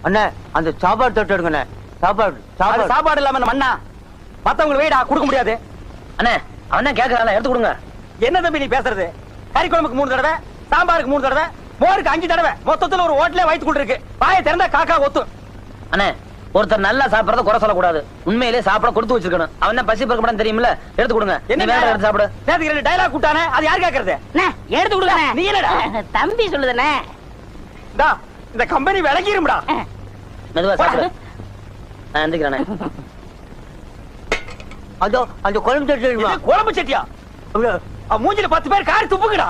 அண்ணே அந்த சாப்பாடு தொட்டு எடுங்கண்ணே. சாப்பாடு இல்லாம மண்ணா மத்தவங்களுக்கு வெயிடா கொடுக்க முடியாது. அண்ணே அவன் தான் கேட்கறான், எடுத்து கொடுங்க. என்ன தம்பி நீ பேசுறது? கறி குழம்புக்கு 3 தடவை, சாம்பாருக்கு 3 தடவை, மோருக்கு 5 தடவை, மொத்தத்துல ஒரு ஹோட்டலே வயித்து கொண்டு இருக்கு. வாயை திறந்தா காக்கா ஒத்து. அண்ணே ஒருத்தர் நல்லா சாப்பிடறத குறை சொல்லக்கூடாது. உண்மையிலே சாப்பிட கொடுத்து வச்சிருக்கணும். அவன் தான் பசி பறக்க மாட்டான்னு தெரியுமில்ல, எடுத்து கொடுங்க. என்ன வேற எடுத்து சாப்பிடு. நேத்துக்கு 2 டயலாக் கூட்டானே, அது யார் கேக்குறது? எடுத்து கொடுங்க. நீ என்னடா தம்பி சொல்லுதுண்ணே. இந்த கம்பெனி விலகிரும்டா. மெதுவா சாப்பிடு. நான் எந்திரிக்கிறேன். அதோ அந்த குழம்பு சட்டி. குழம்பு சட்டியா? மூஞ்சில 10 பேர் காரி துப்புங்கடா.